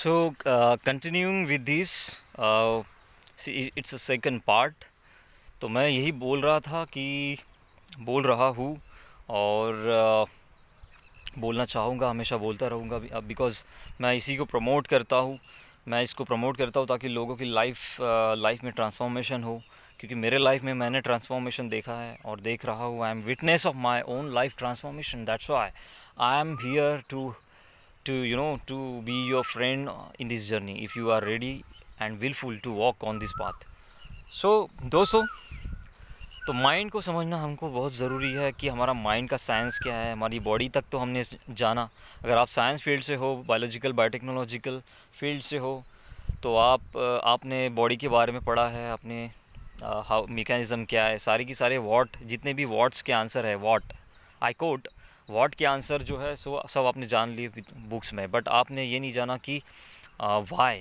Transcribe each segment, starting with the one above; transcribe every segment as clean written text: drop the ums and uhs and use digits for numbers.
Continuing with this, see, it's a second part. तो मैं यही बोल रहा हूँ और बोलना चाहूँगा, हमेशा बोलता रहूँगा बिकॉज़ मैं इसी को प्रमोट करता हूँ। मैं इसको प्रमोट करता हूँ ताकि लोगों की लाइफ में ट्रांसफॉर्मेशन हो, क्योंकि मेरे लाइफ में मैंने ट्रांसफॉर्मेशन देखा है और देख रहा हूँ। I am witness of my own life transformation. That's why I am here to be your friend in this journey if you are ready and willful to walk on this path. So दोस्तों, तो mind को समझना हमको बहुत ज़रूरी है कि हमारा माइंड का साइंस क्या है। हमारी बॉडी तक तो हमने जाना। अगर आप साइंस फील्ड से हो, बायोलॉजिकल बायोटेक्नोलॉजिकल फील्ड से हो, तो आपने बॉडी के बारे में पढ़ा है। आपने हाउ मैकेनिज़्म क्या है, सारी की सारे वॉट, जितने भी वॉट्स के आंसर है, वॉट आई कोट, वॉट के आंसर जो है सो सब आपने जान लिए बुक्स में। बट आपने ये नहीं जाना कि वाई।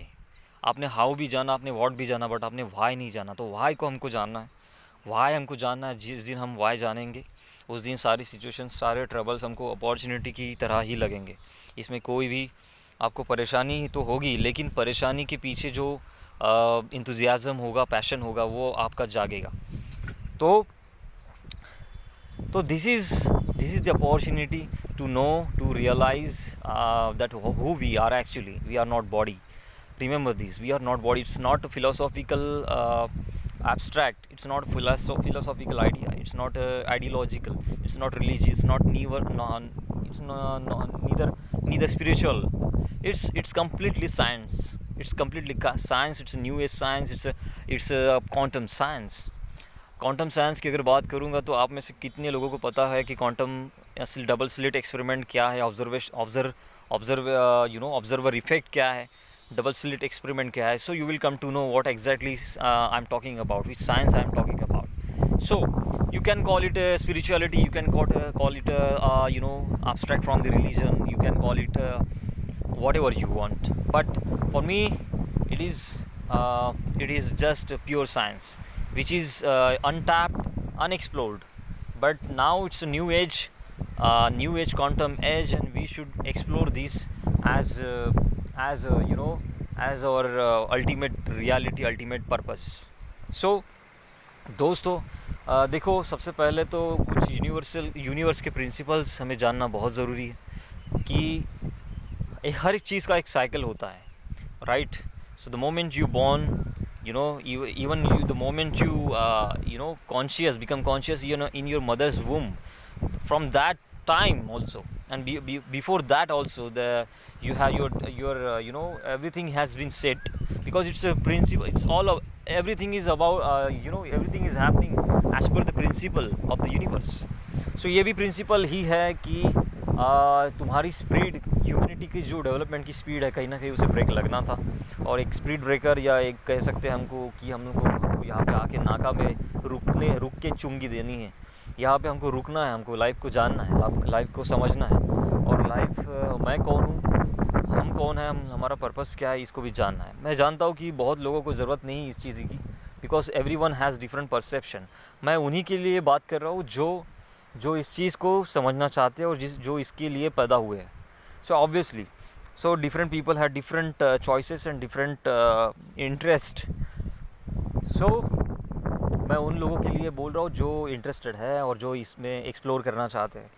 आपने हाउ भी जाना, आपने वॉट भी जाना, बट आपने वाई नहीं जाना। तो वाई को हमको जानना है। वाई हमको जानना है। जिस दिन हम वाई जानेंगे, उस दिन सारी सिचुएशन, सारे ट्रबल्स हमको अपॉर्चुनिटी की तरह ही लगेंगे। इसमें कोई भी आपको परेशानी तो होगी, लेकिन परेशानी के पीछे जो इंथुजियाज़म होगा, पैशन होगा, वो आपका जागेगा। तो this is the opportunity to know, to realize that who we are actually. We are not body. Remember this, we are not body. It's not a philosophical abstract. It's not philosophical idea. It's not ideological. It's not religious. Neither spiritual. It's completely science. It's completely science. It's a new age science. It's a quantum science. Quantum science की अगर बात करूंगा तो आप में से कितने लोगों को पता है कि क्वांटम डबल स्लिट एक्सपेरिमेंट क्या है, ऑब्जर्वर इफेक्ट क्या है, डबल स्लिट एक्सपेरिमेंट क्या है. So you will come to know what exactly I am talking about, which science I am talking about. So you can call it spirituality, you can call it abstract from the religion, you can call it whatever you want, but for me it is just pure science, which is untapped, unexplored. But now it's a new age quantum age, and we should explore this as as our ultimate reality, ultimate purpose. So दोस्तों, देखो, सबसे पहले तो कुछ universe के principles हमें जानना बहुत ज़रूरी है कि हर एक चीज़ का एक साइकिल होता है, right. So the moment you born, the moment you conscious, become conscious, in your mother's womb, from that time also, and before that also, you have your everything has been set, because it's a principle. It's all of everything is about everything is happening as per the principle of the universe. So ये भी principal ही है कि तुम्हारी speed, humanity की जो development की speed है, कहीं ना कहीं उसे ब्रेक लगना था. और एक स्पीड ब्रेकर, या एक कह सकते हैं हमको कि हमको यहाँ पे आके नाका में रुक के चुंगी देनी है. यहाँ पे हमको रुकना है, हमको लाइफ को जानना है, लाइफ को समझना है. और लाइफ, मैं कौन हूँ, हम कौन है, हमारा पर्पस क्या है, इसको भी जानना है. मैं जानता हूँ कि बहुत लोगों को ज़रूरत नहीं इस चीज़ की, because everyone has different perception. मैं उन्हीं के लिए बात कर रहा हूँ जो इस चीज़ को समझना चाहते हैं और जो इसके लिए पैदा हुए हैं. So obviously, so different people have different choices and different interest. So मैं उन लोगों के लिए बोल रहा हूँ जो इंटरेस्टेड है और जो इसमें एक्सप्लोर करना चाहते हैं,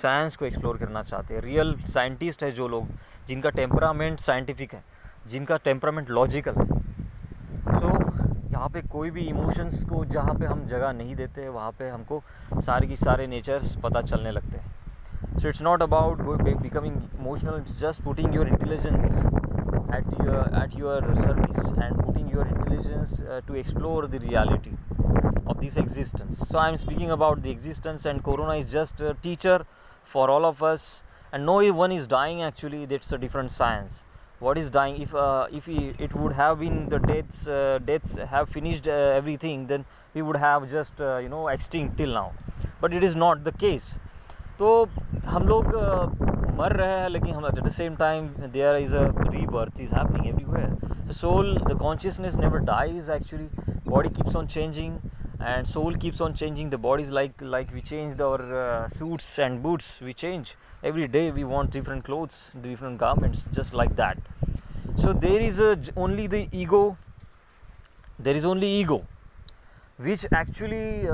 साइंस को एक्सप्लोर करना चाहते हैं. रियल साइंटिस्ट है जो लोग, जिनका टेम्परामेंट साइंटिफिक है, जिनका टेम्परामेंट लॉजिकल है. सो यहाँ पे कोई भी इमोशंस को जहाँ पे हम जगह नहीं देते, वहाँ पे हमको सारे की सारे नेचर्स पता चलने लगते हैं. So it's not about becoming emotional. It's just putting your intelligence at your service, and putting your intelligence to explore the reality of this existence. So I'm speaking about the existence, and Corona is just a teacher for all of us. And no one is dying actually. That's a different science. What is dying? If it would have been the deaths have finished everything, then we would have just extinct till now. But it is not the case. तो हम लोग मर रहे हैं, लेकिन हम at the same time there is a rebirth is happening everywhere. The soul, the consciousness never dies actually. Body keeps on changing and soul keeps on changing. The body is like we change our suits and boots. We change every day. We want different clothes, different garments, just like that. So there is only the ego. There is only ego, which actually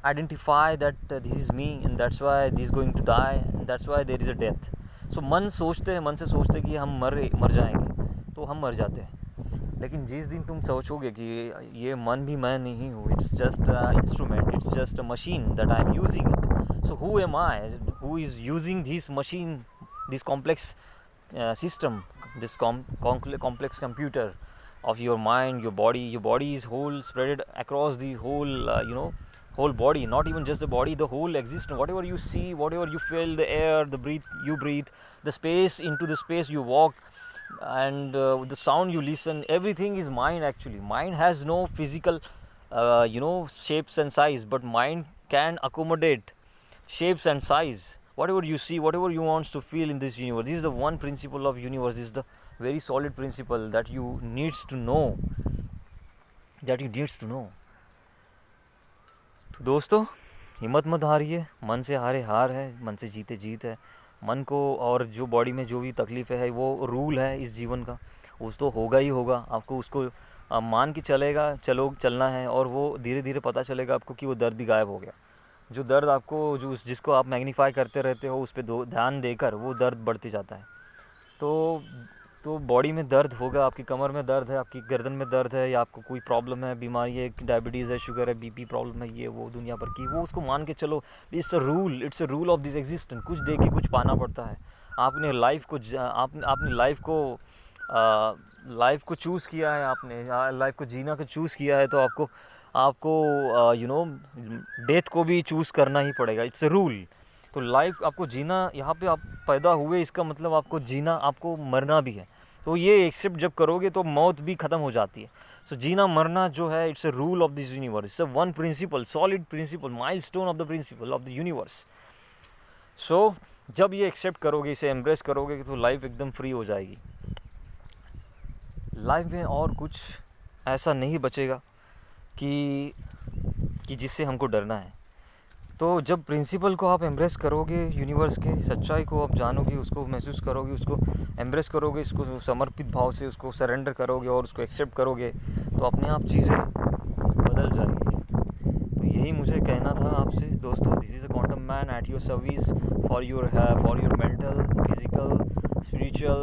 identify that this is me, and that's why this is going to die, and that's why there is a death. So मन से सोचते हैं कि हम मर जाएंगे, तो हम मर जाते हैं. लेकिन जिस दिन तुम सोचोगे कि ये मन भी मैं नहीं हूँ, it's just instrument, it's just a machine that I am using it. So who am I who is using this machine, this complex system, this complex computer of your mind, your body is whole spread across the whole whole body, not even just the body, the whole existence. Whatever you see, whatever you feel, the air, the breathe you breathe, the space, into the space you walk, and the sound you listen, everything is mind. Actually, mind has no physical shapes and size, but mind can accommodate shapes and size. Whatever you see, whatever you want to feel in this universe, this is the one principle of universe. This is the very solid principle that you needs to know, तो दोस्तों, हिम्मत मत हारिए. मन से हारे हार है, मन से जीते जीत है. मन को और जो बॉडी में जो भी तकलीफ़ है, वो रूल है इस जीवन का, उस तो होगा ही होगा. आपको उसको मान के चलना है, और वो धीरे धीरे पता चलेगा आपको कि वो दर्द भी गायब हो गया. जो दर्द आपको जिसको आप मैग्नीफाई करते रहते हो, उस पर ध्यान देकर वो दर्द बढ़ते जाता है. तो बॉडी में दर्द होगा, आपकी कमर में दर्द है, आपकी गर्दन में दर्द है, या आपको कोई प्रॉब्लम है, बीमारी है, डायबिटीज़ है, शुगर है, बीपी प्रॉब्लम है, ये वो दुनिया भर की, वो उसको मान के चलो. It's a rule of this existence. कुछ दे के कुछ पाना पड़ता है. आपने लाइफ को चूज़ किया है, आपने लाइफ को जीना को चूज़ किया है, तो आपको डेथ को भी चूज़ करना ही पड़ेगा. It's a rule. तो लाइफ आपको जीना, यहाँ पे आप पैदा हुए, इसका मतलब आपको जीना, आपको मरना भी है. तो ये एक्सेप्ट जब करोगे तो मौत भी ख़त्म हो जाती है. सो जीना मरना जो है, it's a rule of this universe. It's a one principle, solid principle, milestone of the principle of the universe. So जब ये एक्सेप्ट करोगे, इसे एम्ब्रेस करोगे, तो लाइफ एकदम फ्री हो जाएगी. लाइफ में और कुछ ऐसा नहीं बचेगा कि जिससे हमको डरना है. तो जब प्रिंसिपल को आप एम्ब्रेस करोगे, यूनिवर्स के सच्चाई को आप जानोगे, उसको महसूस करोगे, उसको एम्ब्रेस करोगे, इसको समर्पित भाव से उसको सरेंडर करोगे और उसको एक्सेप्ट करोगे, तो अपने आप चीज़ें बदल जाएगी. तो यही मुझे कहना था आपसे दोस्तों. This is a quantum man at your service for your mental, physical, spiritual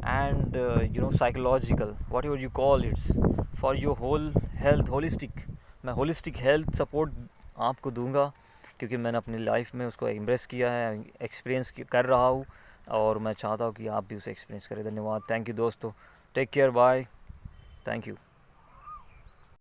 and psychological, whatever you call it's, for your whole health, holistic. मैं होलिस्टिक हेल्थ सपोर्ट आपको दूंगा, क्योंकि मैंने अपनी लाइफ में उसको एम्ब्रेस किया है, एक्सपीरियंस कर रहा हूँ, और मैं चाहता हूँ कि आप भी उसे एक्सपीरियंस करें. धन्यवाद. थैंक यू दोस्तों. Take care. Bye. Thank you.